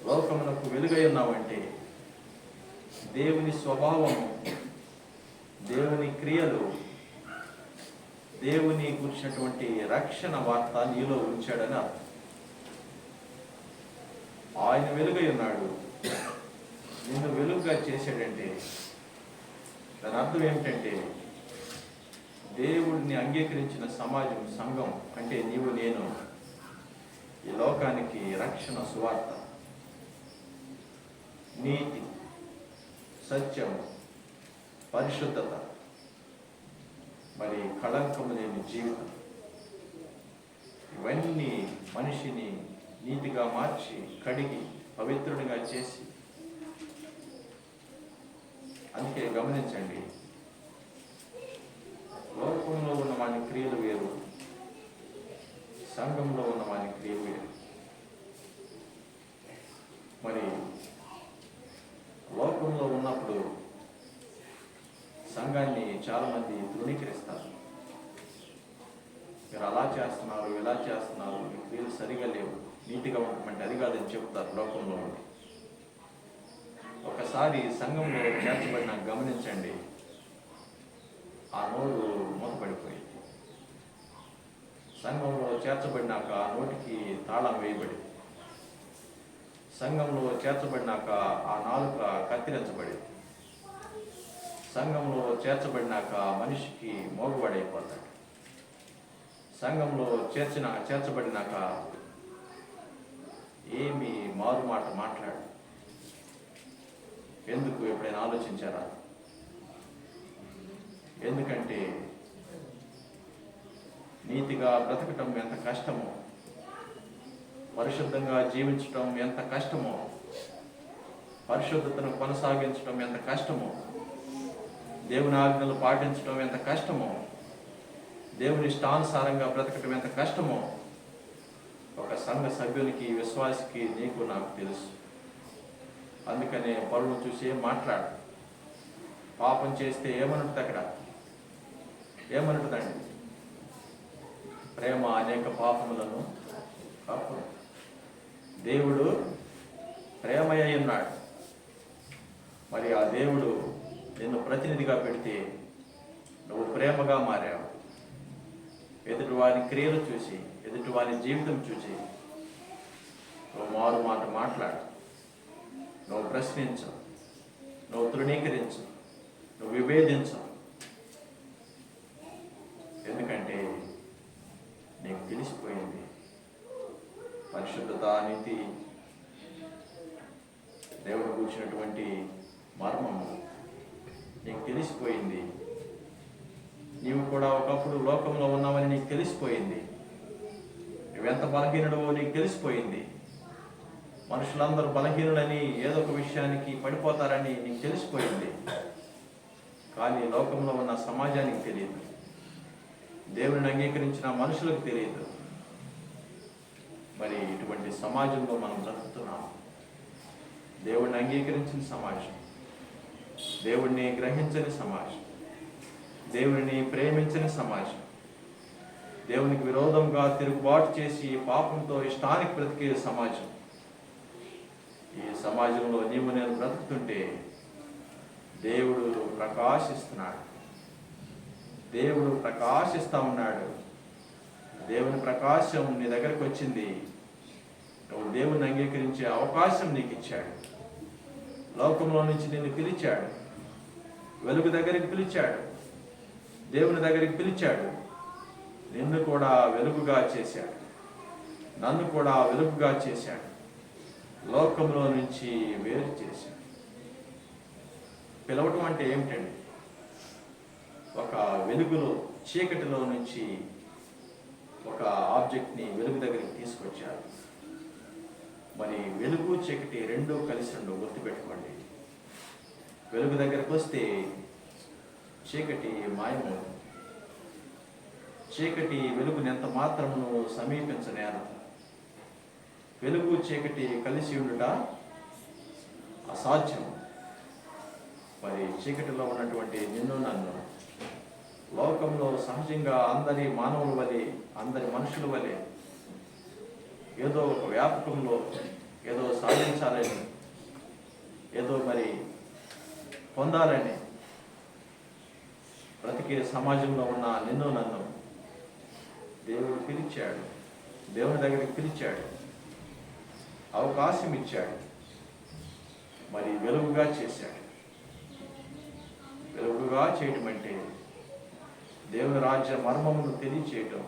లోకమునకు వెలుగై ఉన్నావంటే దేవుని స్వభావము, దేవుని క్రియలు, దేవుని గురించినటువంటి రక్షణ వార్త నీలో ఉంచాడని అర్థం. ఆయన వెలుగై ఉన్నాడు, నిన్ను వెలుగుగా చేశాడంటే దాని అర్థం ఏమిటంటే, దేవుడిని అంగీకరించిన సమాజం, సంఘం అంటే నీవు నేను ఈ లోకానికి రక్షణ సువార్త, నీతి, సత్యం, పరిశుద్ధత, మరి కళంకము లేని జీవితం, ఇవన్నీ మనిషిని నీతిగా మార్చి, కడిగి, పవిత్రుడిగా చేసి. అందుకే గమనించండి, లోకంలో ఉన్న వాని క్రియలు వేరు, సంఘంలో ఉన్న వాని క్రియలు వేరు. మరి లోకంలో ఉన్నప్పుడు సంఘాన్ని చాలామంది తృణీకరిస్తారు. మీరు అలా చేస్తున్నారు, ఇలా చేస్తున్నారు, మీ క్రియలు సరిగా లేవు, నీట్గా ఉండమంటే అది కాదని చెప్తారు లోకంలో ఉండి. ఒకసారి సంఘంలో చేర్చబడిన గమనించండి, ఆ నోరు మూతపడిపోయింది. సంఘంలో చేర్చబడినాక ఆ నోటికి తాళం వేయబడి, సంఘంలో చేర్చబడినాక ఆ నాలుక కత్తిరించబడి, సంఘంలో చేర్చబడినాక మనిషికి మోగుబడైపోతాడు. సంఘంలో చేర్చబడినాక ఏమి మారు మాట మాట్లాడు. ఎందుకు ఎప్పుడైనా ఆలోచించారా? ఎందుకంటే నీతిగా బ్రతకటం ఎంత కష్టమో, పరిశుద్ధంగా జీవించటం ఎంత కష్టమో, పరిశుద్ధతను కొనసాగించడం ఎంత కష్టమో, దేవుని ఆజ్ఞలు పాటించడం ఎంత కష్టమో, దేవుని ఇష్టానుసారంగా బ్రతకటం ఎంత కష్టమో ఒక సంఘ సభ్యునికి, విశ్వాసికి, నీకు నాకు తెలుసు. అందుకనే పరులను చూసి మాట్లాడు. పాపం చేస్తే ఏమనుంటుంది? అక్కడ ఏమనుంటుందండి? ప్రేమ అనేక పాపములను కప్పును. దేవుడు ప్రేమయ్య ఉన్నాడు. మరి ఆ దేవుడు నిన్ను ప్రతినిధిగా పెడితే నువ్వు ప్రేమగా మారావు. ఎదుటి వారి క్రియలు చూసి, ఎదుటి వారి జీవితం చూసి నువ్వు మారు మాట మాట్లాడు. నువ్వు ప్రశ్నించు, నువ్వు తృణీకరించు, నువ్వు విభేదించు. ఎందుకంటే నీకు తెలిసిపోయింది పరిశుద్ధత, నీతి, దేవుడు కూర్చున్నటువంటి మర్మము నీకు తెలిసిపోయింది. నీవు కూడా ఒకప్పుడు లోకంలో ఉన్నావని నీకు తెలిసిపోయింది. నువ్వెంత బలహీనుడవో నీకు తెలిసిపోయింది. మనుషులందరూ బలహీనులని ఏదో ఒక విషయానికి పడిపోతారని నీకు తెలిసిపోయింది. కానీ లోకంలో ఉన్న సమాజానికి తెలియదు, దేవుని అంగీకరించిన మనుషులకు తెలియదు. మరి ఇటువంటి సమాజంలో మనం బ్రతుకుతున్నాం. దేవుడిని అంగీకరించిన సమాజం, దేవుడిని గ్రహించని సమాజం, దేవుడిని ప్రేమించని సమాజం, దేవునికి విరోధంగా తిరుగుబాటు చేసి పాపంతో ఇష్టానికి బ్రతికే సమాజం. ఈ సమాజంలో నీవు నేను బ్రతుకుతుంటే దేవుడు ప్రకాశిస్తున్నాడు. దేవుడు ప్రకాశిస్తా ఉన్నాడు. దేవుని ప్రకాశం నీ దగ్గరకు వచ్చింది. నువ్వు దేవుని అంగీకరించే అవకాశం నీకు ఇచ్చాడు. లోకంలో నుంచి నిన్ను పిలిచాడు, వెలుగు దగ్గరికి పిలిచాడు, దేవుని దగ్గరికి పిలిచాడు. నిన్ను కూడా వెలుగుగా చేశాడు, నన్ను కూడా వెలుగుగా చేశాడు, లోకంలో నుంచి వేరు చేశాడు. పిలవటం అంటే ఏమిటండి? ఒక వెలుగులో, చీకటిలో నుంచి ఒక ఆబ్జెక్ట్ని వెలుగు దగ్గరికి తీసుకొచ్చారు. మరి వెలుగు చీకటి రెండూ కలిసి ఉండవు, గుర్తుపెట్టుకోండి. వెలుగు దగ్గరకు వస్తే చీకటి మాయమవుతుంది. చీకటి వెలుగుని ఎంత మాత్రమును సమీపించనేరదు. వెలుగు చీకటి కలిసి ఉండుట అసాధ్యం. మరి చీకటిలో ఉన్నటువంటి నిన్ను నన్ను లోకంలో సహజంగా అందరి మానవుల వలె, అందరి మనుషుల వలె ఏదో ఒక వ్యాపకంలో ఏదో సాధించాలని, ఏదో మరి పొందాలని బ్రతికే సమాజంలో ఉన్న నిన్ను నన్ను దేవుడు పిలిచాడు, దేవుని దగ్గరికి పిలిచాడు, అవకాశం ఇచ్చాడు, మరి వెలుగుగా చేశాడు. వెలుగుగా చేయటం అంటే దేవుని రాజ్య మర్మమును తెలియచేయటం,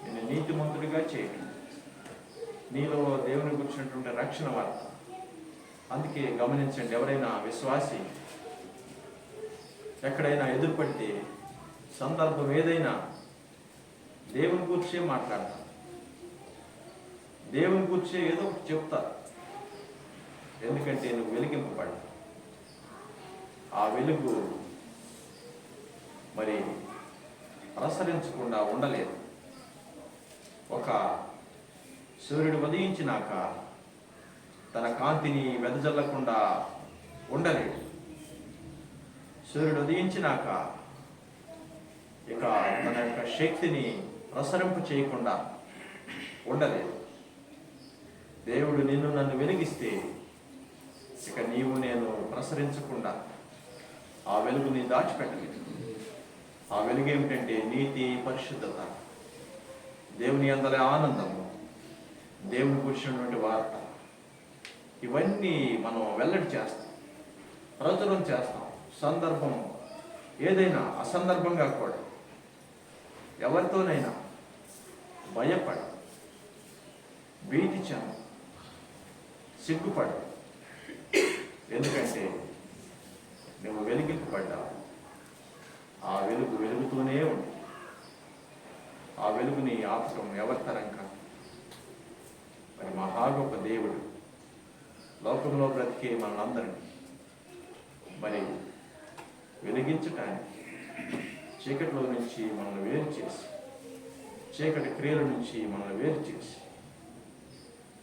నేను నీతిమంతుడిగా చేయటం, నీలో దేవుని గురించినటువంటి రక్షణ వార్త. అందుకే గమనించండి, ఎవరైనా విశ్వాసి ఎక్కడైనా ఎదురుపడితే, సందర్భం ఏదైనా దేవుని గురించే మాట్లాడతారు, దేవుని గురించే ఏదో ఒకటి చెప్తారు. ఎందుకంటే నువ్వు వెలిగింపబడ్డా. ఆ వెలుగు మరి ప్రసరించకుండా ఉండలేదు. ఒక సూర్యుడు ఉదయించినాక తన కాంతిని వెదజల్లకుండా ఉండలేడు. సూర్యుడు ఉదయించినాక ఇక తన యొక్క శక్తిని ప్రసరింప చేయకుండా ఉండలేదు. దేవుడు నిన్ను నన్ను వెలిగిస్తే ఇక నీవు నేను ప్రసరించకుండా ఆ వెలుగుని దాచిపెట్టలేదు. ఆ వెలుగు ఏమిటంటే నీతి, పరిశుద్ధత, దేవుని అందరి ఆనందము, దేవుని కూర్చున్నటువంటి వార్త. ఇవన్నీ మనం వెల్లడి చేస్తాం, ప్రచురం చేస్తాం, సందర్భం ఏదైనా అసందర్భంగా కూడా ఎవరితోనైనా భయపడ, భీతి చెంద, సిగ్గుపడ. ఎందుకంటే నువ్వు వెలిగింపబడ్డావు. ఆ వెలుగు వెలుగుతూనే ఉంది. ఆ వెలుగుని ఆపటం ఎవరి తరం కాదు. మరి మహాగొప్ప దేవుడు లోకంలో బ్రతికే మనందరినీ మరి వెలిగించటానికి చీకటిలో నుంచి మనల్ని వేరు చేసి, చీకటి క్రియల నుంచి మనల్ని వేరు చేసి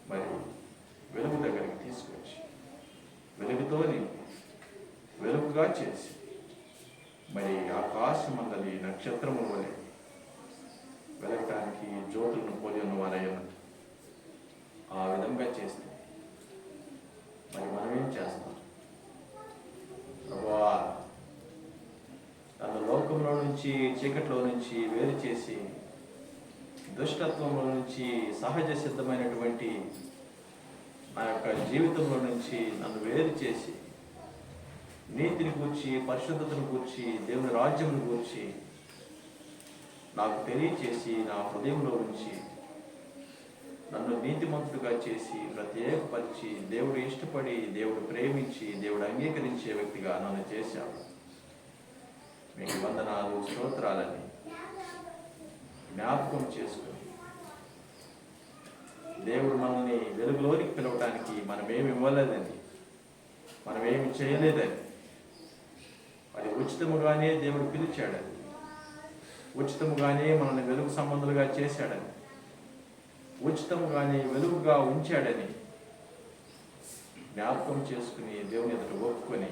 మరి వెలుగు దగ్గరికి తీసుకొచ్చి వెలుగుతో వెలుగుగా చేసి మరి ఆకాశమందలి నక్షత్రముల వలె వెలగటానికి జ్యోతులను పోలి ఉన్న వారయ్య ఆ విధంగా చేస్తే మరి మనమేం చేస్తాం? ప్రభువా, నన్ను లోకంలో నుంచి చీకట్లో నుంచి వేరు చేసి, దుష్టత్వంలో నుంచి సహజ సిద్ధమైనటువంటి నా యొక్క జీవితంలో నుంచి నన్ను వేరు చేసి, నీతిని గూర్చి, పరిశుద్ధతను గూర్చి, దేవుని రాజ్యమును గూర్చి నాకు తెలియచేసి, నా హృదయంలో ఉంచి నన్ను నీతిమంతుడిగా చేసి ప్రత్యేకపరిచి, దేవుడు ఇష్టపడి, దేవుడు ప్రేమించి, దేవుడు అంగీకరించే వ్యక్తిగా నన్ను చేశాడు. మీకు వందనాలు, స్తోత్రాలని జ్ఞాపకం చేసుకుని దేవుడు మనల్ని వెలుగులోనికి పిలవటానికి మనమేమి ఇవ్వలేదని, మనమేమి చేయలేదని, అది ఉచితముగానే దేవుడు పిలిచాడని, ఉచితముగానే మనల్ని వెలుగు సంబంధులుగా చేశాడని, ఉచితముగానే వెలుగుగా ఉంచాడని జ్ఞాపకం చేసుకుని దేవుని ఎదుట ఒప్పుకొని